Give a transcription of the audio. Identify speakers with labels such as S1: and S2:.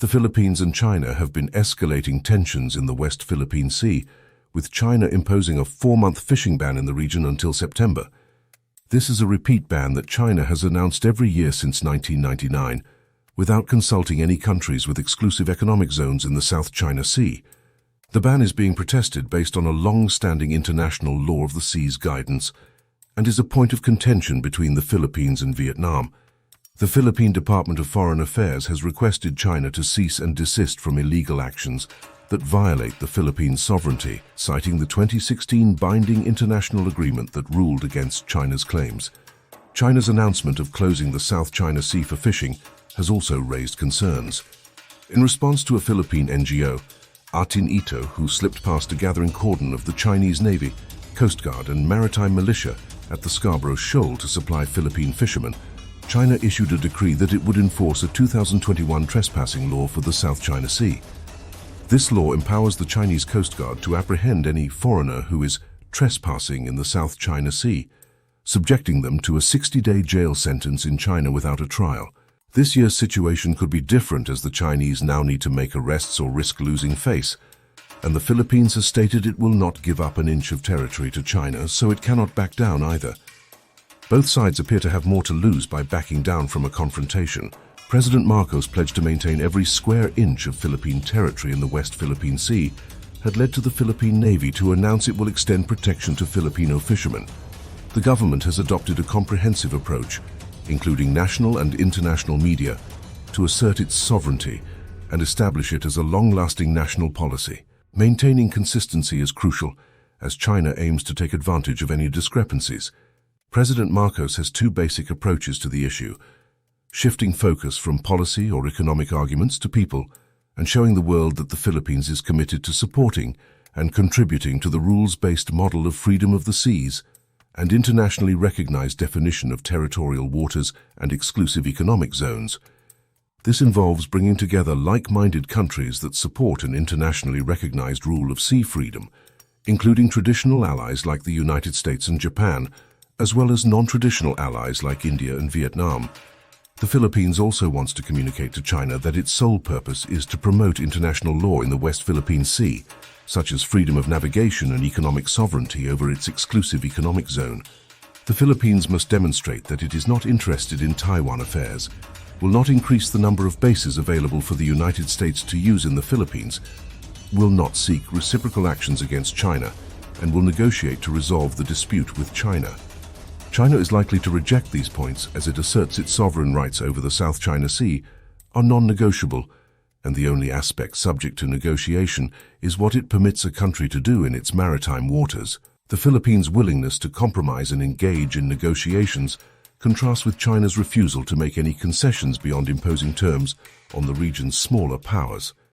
S1: The Philippines and China have been escalating tensions in the West Philippine Sea, with China imposing a 4-month fishing ban in the region until September. This is a repeat ban that China has announced every year since 1999, without consulting any countries with exclusive economic zones in the South China Sea. The ban is being protested based on a long-standing international law of the seas guidance and is a point of contention between the Philippines and Vietnam. The Philippine Department of Foreign Affairs has requested China to cease and desist from illegal actions that violate the Philippines' sovereignty, citing the 2016 binding international agreement that ruled against China's claims. China's announcement of closing the South China Sea for fishing has also raised concerns. In response to a Philippine NGO, Atin Ito, who slipped past a gathering cordon of the Chinese Navy, Coast Guard and maritime militia at the Scarborough Shoal to supply Philippine fishermen, China issued a decree that it would enforce a 2021 trespassing law for the South China Sea. This law empowers the Chinese Coast Guard to apprehend any foreigner who is trespassing in the South China Sea, subjecting them to a 60-day jail sentence in China without a trial. This year's situation could be different as the Chinese now need to make arrests or risk losing face, and the Philippines has stated it will not give up an inch of territory to China, so it cannot back down either. Both sides appear to have more to lose by backing down from a confrontation. President Marcos' pledge to maintain every square inch of Philippine territory in the West Philippine Sea had led to the Philippine Navy to announce it will extend protection to Filipino fishermen. The government has adopted a comprehensive approach, including national and international media, to assert its sovereignty and establish it as a long-lasting national policy. Maintaining consistency is crucial, as China aims to take advantage of any discrepancies. President Marcos has two basic approaches to the issue: shifting focus from policy or economic arguments to people, and showing the world that the Philippines is committed to supporting and contributing to the rules-based model of freedom of the seas and internationally recognized definition of territorial waters and exclusive economic zones. This involves bringing together like-minded countries that support an internationally recognized rule of sea freedom, including traditional allies like the United States and Japan, as well as non-traditional allies like India and Vietnam. The Philippines also wants to communicate to China that its sole purpose is to promote international law in the West Philippine Sea, such as freedom of navigation and economic sovereignty over its exclusive economic zone. The Philippines must demonstrate that it is not interested in Taiwan affairs, will not increase the number of bases available for the United States to use in the Philippines, will not seek reciprocal actions against China, and will negotiate to resolve the dispute with China. China is likely to reject these points as it asserts its sovereign rights over the South China Sea are non-negotiable, and the only aspect subject to negotiation is what it permits a country to do in its maritime waters. The Philippines' willingness to compromise and engage in negotiations contrasts with China's refusal to make any concessions beyond imposing terms on the region's smaller powers.